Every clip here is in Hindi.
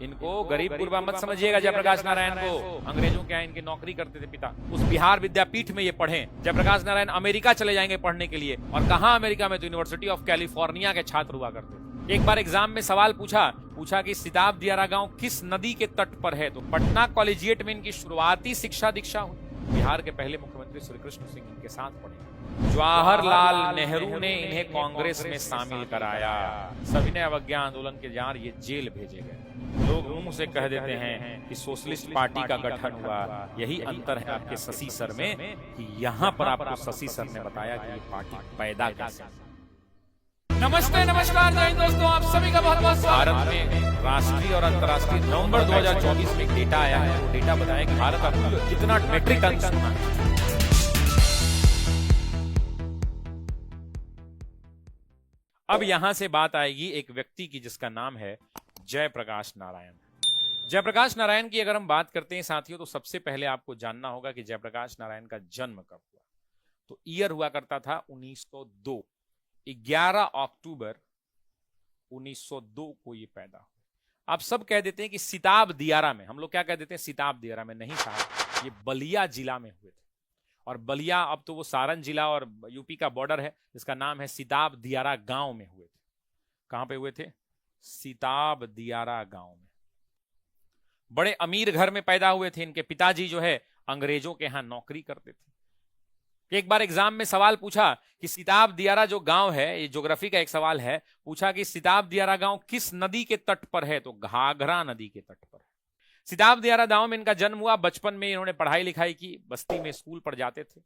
इनको गरीब गुरबा मत समझिएगा। जयप्रकाश नारायण को अंग्रेजों के यहाँ इनकी नौकरी करते थे पिता, उस बिहार विद्यापीठ में ये पढ़े। जयप्रकाश नारायण अमेरिका चले जाएंगे पढ़ने के लिए, और कहा अमेरिका में, तो यूनिवर्सिटी ऑफ कैलिफोर्निया के छात्र हुआ करते थे। एक बार एग्जाम में सवाल पूछा कि सिताब दियारा गांव किस नदी के तट पर है, तो पटना कॉलेजिएट में इनकी शुरुआती शिक्षा दीक्षा हुई। बिहार के पहले मुख्यमंत्री श्री कृष्ण सिंह इनके साथ पढ़े। जवाहरलाल नेहरू ने इन्हें कांग्रेस में शामिल कराया। सविनय अवज्ञा आंदोलन के जार ये जेल भेजे गए। लोग मुंह से कह देते हैं कि सोशलिस्ट पार्टी का गठन हुआ। यही अंतर है आपके शशि सर में, कि यहाँ पर आपको शशि सर ने बताया कि ये पार्टी पैदा कैसे। नमस्ते, नमस्कार, जय हिंद दोस्तों, आप सभी का बहुत बहुत स्वागत। भारत में राष्ट्रीय और अंतर्राष्ट्रीय नवंबर 2024 में एक डेटा आया है। वो डेटा बताया कि भारत अब कितना मेट्रिक टन सोना है। अब यहां से बात आएगी एक व्यक्ति की जिसका नाम है जयप्रकाश नारायण। जयप्रकाश नारायण की अगर हम बात करते हैं साथियों, तो सबसे पहले आपको जानना होगा कि जयप्रकाश नारायण का जन्म कब हुआ। तो ईयर हुआ करता था 1902। 11 अक्टूबर 1902 को ये पैदा हुआ। आप सब कह देते हैं कि सिताब दियारा में, हम लोग क्या कह देते हैं, सिताब दियारा में। नहीं साहब, ये बलिया जिला में हुए थे। और बलिया अब तो वो सारण जिला और यूपी का बॉर्डर है, जिसका नाम है सिताब दियारा गांव में हुए थे। कहां पे हुए थे? सिताब दियारा गांव में। बड़े अमीर घर में पैदा हुए थे। इनके पिताजी जो है अंग्रेजों के यहां नौकरी करते थे। एक बार एग्जाम में सवाल पूछा कि सिताब दियारा जो गांव है, ये ज्योग्राफी का एक सवाल है, पूछा कि सिताब दियारा गांव किस नदी के तट पर है, तो घाघरा नदी के तट पर है। सिताब दियारा गांव में इनका जन्म हुआ। बचपन में इन्होंने पढ़ाई लिखाई की, बस्ती में स्कूल पर जाते थे।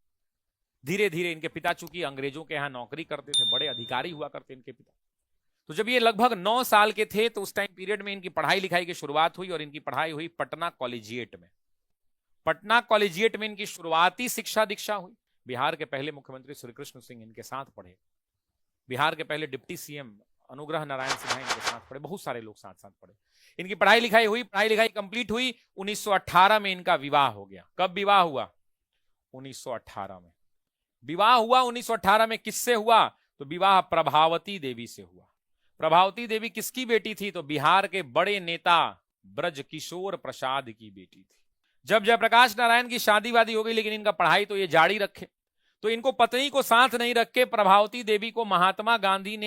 धीरे धीरे इनके पिता चूंकि अंग्रेजों के यहां नौकरी करते थे, बड़े अधिकारी हुआ करते इनके पिता, तो जब ये लगभग 9 साल के थे तो उस टाइम पीरियड में इनकी पढ़ाई लिखाई की शुरुआत हुई। और इनकी पढ़ाई हुई पटना कॉलेजिएट में। पटना कॉलेजिएट में इनकी शुरुआती शिक्षा दीक्षा हुई। बिहार के पहले मुख्यमंत्री श्री कृष्ण सिंह इनके साथ पढ़े। बिहार के पहले डिप्टी सीएम अनुग्रह नारायण सिन्हा इनके साथ पढ़े। बहुत सारे लोग साथ साथ पढ़े। इनकी पढ़ाई लिखाई हुई, पढ़ाई लिखाई कंप्लीट हुई। 1918 में इनका विवाह हो गया। कब विवाह हुआ? 1918 में विवाह हुआ। 1918 में किससे हुआ? तो विवाह प्रभावती देवी से हुआ। प्रभावती देवी किसकी बेटी थी? तो बिहार के बड़े नेता ब्रजकिशोर प्रसाद की बेटी थी। जब जयप्रकाश नारायण की शादी वादी हो गई, लेकिन इनका पढ़ाई तो ये जारी रखे, तो इनको पत्नी को साथ नहीं रख के प्रभावती देवी को महात्मा गांधी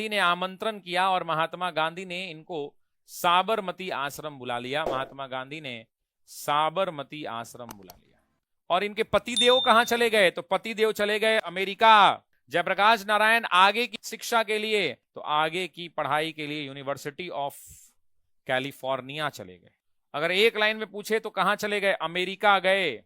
ने आमंत्रण किया। और महात्मा गांधी ने इनको साबरमती आश्रम बुला लिया। महात्मा गांधी ने साबरमती आश्रम बुला लिया। और इनके पतिदेव कहां चले गए? तो पतिदेव चले गए अमेरिका। जयप्रकाश नारायण आगे की शिक्षा के लिए, तो आगे की पढ़ाई के लिए यूनिवर्सिटी ऑफ कैलिफोर्निया चले गए। अगर एक लाइन में पूछे तो कहां चले गए? अमेरिका गए।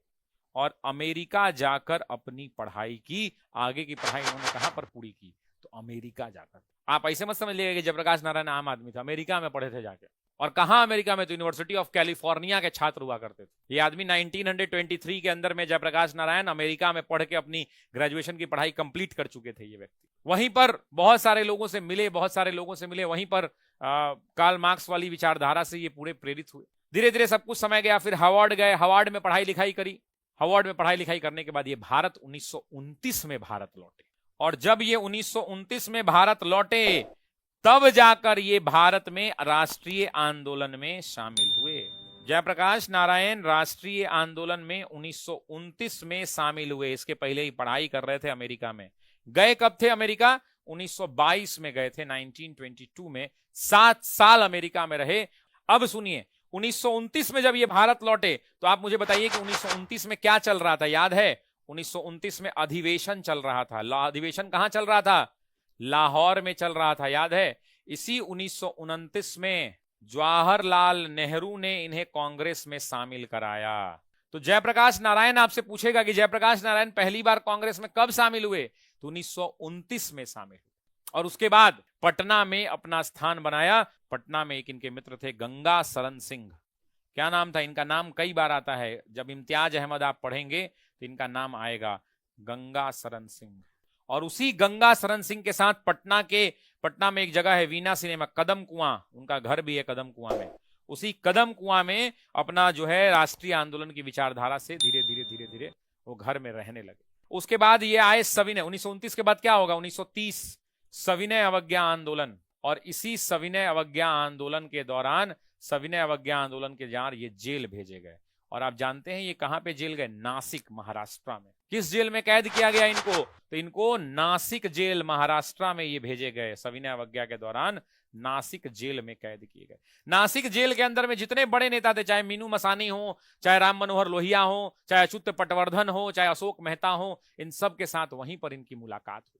और अमेरिका जाकर अपनी पढ़ाई की। आगे की पढ़ाई इन्होंने कहां पर पूरी की? तो अमेरिका जाकर। आप ऐसे मत समझ लीजिए कि जयप्रकाश नारायण आम आदमी था। अमेरिका में पढ़े थे जाके। और कहां अमेरिका में? तो यूनिवर्सिटी ऑफ कैलिफोर्निया के छात्र हुआ करते थे। ये आदमी 1923 के अंदर में जयप्रकाश नारायण अमेरिका में पढ़ के अपनी ग्रेजुएशन की पढ़ाई कंप्लीट कर चुके थे ये व्यक्ति। वहीं पर बहुत सारे लोगों से मिले। वहीं पर कार्ल मार्क्स वाली विचारधारा से ये पूरे प्रेरित हुए। धीरे धीरे सब कुछ समय गया। फिर हार्वर्ड गए, हार्वर्ड में पढ़ाई लिखाई करी। हार्वर्ड में पढ़ाई लिखाई करने के बाद ये भारत 1929 में भारत लौटे। और जब ये 1929 में भारत लौटे, तब जाकर ये भारत में राष्ट्रीय आंदोलन में शामिल हुए। जयप्रकाश नारायण राष्ट्रीय आंदोलन में 1929 में शामिल हुए। इसके पहले ही पढ़ाई कर रहे थे अमेरिका में। गए कब थे अमेरिका? 1922 में गए थे, 1922 में। 7 साल अमेरिका में रहे। अब सुनिए, 1929 में जब ये भारत लौटे, तो आप मुझे बताइए कि 1929 में क्या चल रहा था? याद है? 1929 में अधिवेशन चल रहा था। अधिवेशन कहां चल रहा था? लाहौर में चल रहा था। याद है? इसी 1929 में जवाहरलाल नेहरू ने इन्हें कांग्रेस में शामिल कराया। तो जयप्रकाश नारायण आपसे पूछेगा कि जयप्रकाश नारायण पहली बार कांग्रेस में कब शामिल हुए? तो 1929 में शामिल हुए। और उसके बाद पटना में अपना स्थान बनाया। पटना में एक इनके मित्र थे गंगा शरण सिंह। क्या नाम था इनका? नाम कई बार आता है। जब इम्तियाज अहमद आप पढ़ेंगे तो इनका नाम आएगा, गंगा शरण सिंह। और उसी गंगा शरण सिंह के साथ पटना में एक जगह है वीना सिनेमा, कदम कुआं, उनका घर भी है कदम कुआं में। उसी कदम कुआं में अपना जो है राष्ट्रीय आंदोलन की विचारधारा से धीरे धीरे वो घर में रहने लगे। उसके बाद ये आए सविनय। 1929 के बाद क्या होगा? 1930 सविनय अवज्ञा आंदोलन। और इसी सविनय अवज्ञा आंदोलन के दौरान सविनय अवज्ञा आंदोलन के दौरान ये जेल भेजे गए। और आप जानते हैं ये कहां पे जेल गए? नासिक महाराष्ट्र में। किस जेल में कैद किया गया इनको? तो इनको नासिक जेल महाराष्ट्र में ये भेजे गए। सविनय अवज्ञा के दौरान नासिक जेल में कैद किए गए। नासिक जेल के अंदर में जितने बड़े नेता थे, चाहे मीनू मसानी हो, चाहे राम मनोहर लोहिया हो, चाहे अच्युत पटवर्धन हो, चाहे अशोक मेहता हो, इन सब के साथ वहीं पर इनकी मुलाकात हुई।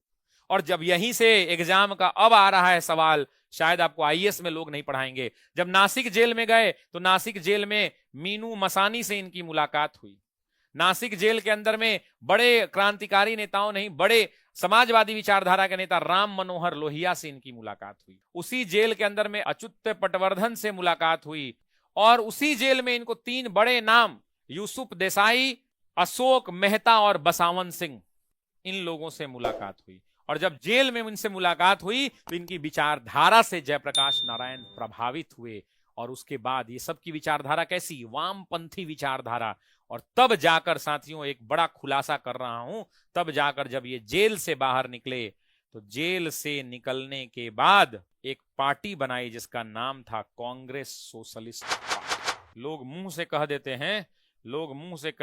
और जब यहीं से एग्जाम का अब आ रहा है सवाल, शायद आपको आईएएस में लोग नहीं पढ़ाएंगे, जब नासिक जेल में गए तो नासिक जेल में मीनू मसानी से इनकी मुलाकात हुई। नासिक जेल के अंदर में बड़े क्रांतिकारी नेताओं नहीं, बड़े समाजवादी विचारधारा के नेता राम मनोहर लोहिया से इनकी मुलाकात हुई। उसी जेल के अंदर में अच्युत पटवर्धन से मुलाकात हुई। और उसी जेल में इनको 3 बड़े नाम, यूसुफ देसाई, अशोक मेहता और बसावन सिंह, इन लोगों से मुलाकात हुई। और जब जेल में इनसे मुलाकात हुई तो इनकी विचारधारा से जयप्रकाश नारायण प्रभावित हुए। और उसके बाद ये सबकी विचारधारा कैसी? वामपंथी विचारधारा। और तब जाकर साथियों, एक बड़ा खुलासा कर रहा हूं, तब जाकर जब ये जेल से बाहर निकले तो जेल से निकलने के बाद एक पार्टी बनाई जिसका नाम था कांग्रेस सोशलिस्ट पार्टी। लोग मुंह से कह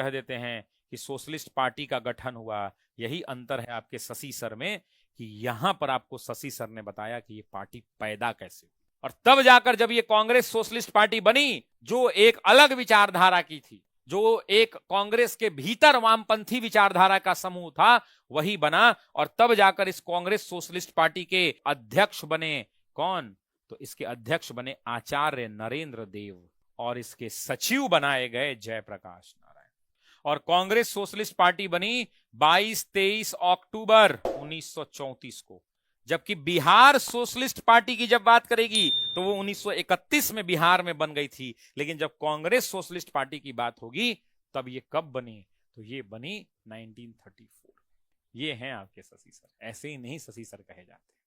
देते हैं कि सोशलिस्ट पार्टी का गठन हुआ। यही अंतर है आपके शशि सर में कि यहां पर आपको शशि सर ने बताया कि ये पार्टी पैदा कैसे हुई। और तब जाकर जब ये कांग्रेस सोशलिस्ट पार्टी बनी, जो एक अलग विचारधारा की थी, जो एक कांग्रेस के भीतर वामपंथी विचारधारा का समूह था, वही बना। और तब जाकर इस कांग्रेस सोशलिस्ट पार्टी के अध्यक्ष बने कौन? तो इसके अध्यक्ष बने आचार्य नरेंद्र देव और इसके सचिव बनाए गए जयप्रकाश नारायण। और कांग्रेस सोशलिस्ट पार्टी बनी 22-23 अक्टूबर 1934 को। जबकि बिहार सोशलिस्ट पार्टी की जब बात करेगी तो वो 1931 में बिहार में बन गई थी। लेकिन जब कांग्रेस सोशलिस्ट पार्टी की बात होगी तब ये कब बनी? तो ये बनी 1934। ये हैं आपके शशि सर, ऐसे ही नहीं शशि सर कहे जाते।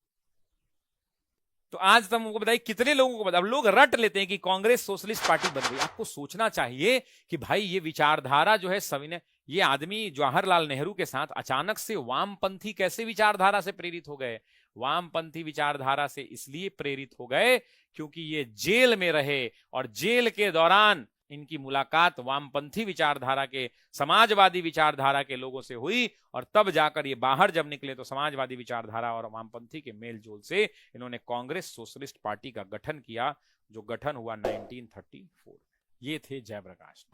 तो आज तुम हमको बताइए कितने लोगों को पता? अब लोग रट लेते हैं कि कांग्रेस सोशलिस्ट पार्टी बन गई। आपको सोचना चाहिए कि भाई ये विचारधारा जो है सविनय, ये आदमी जवाहरलाल नेहरू के साथ अचानक से वामपंथी कैसे विचारधारा से प्रेरित हो गए? वामपंथी विचारधारा से इसलिए प्रेरित हो गए क्योंकि ये जेल में रहे और जेल के दौरान इनकी मुलाकात वामपंथी विचारधारा के, समाजवादी विचारधारा के लोगों से हुई। और तब जाकर ये बाहर जब निकले तो समाजवादी विचारधारा और वामपंथी के मेलजोल से इन्होंने कांग्रेस सोशलिस्ट पार्टी का गठन किया, जो गठन हुआ 1934। ये थे जयप्रकाश।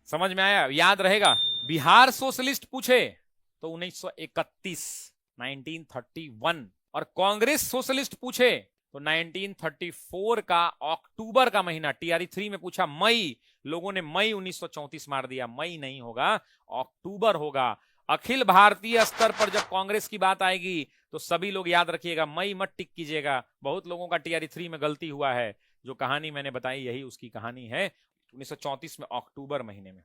समझ में आया? याद रहेगा। बिहार सोशलिस्ट पूछे तो 1931, 1931। और कांग्रेस सोशलिस्ट पूछे तो 1934 का अक्टूबर का महीना। टीआरई 3 में पूछा मई, लोगों ने मई 1934 मार दिया। मई नहीं होगा, अक्टूबर होगा। अखिल भारतीय स्तर पर जब कांग्रेस की बात आएगी तो सभी लोग याद रखिएगा, मई मत टिक कीजिएगा। बहुत लोगों का टीआरई 3 में गलती हुआ है। जो कहानी मैंने बताई यही उसकी कहानी है। 1934 में अक्टूबर महीने में।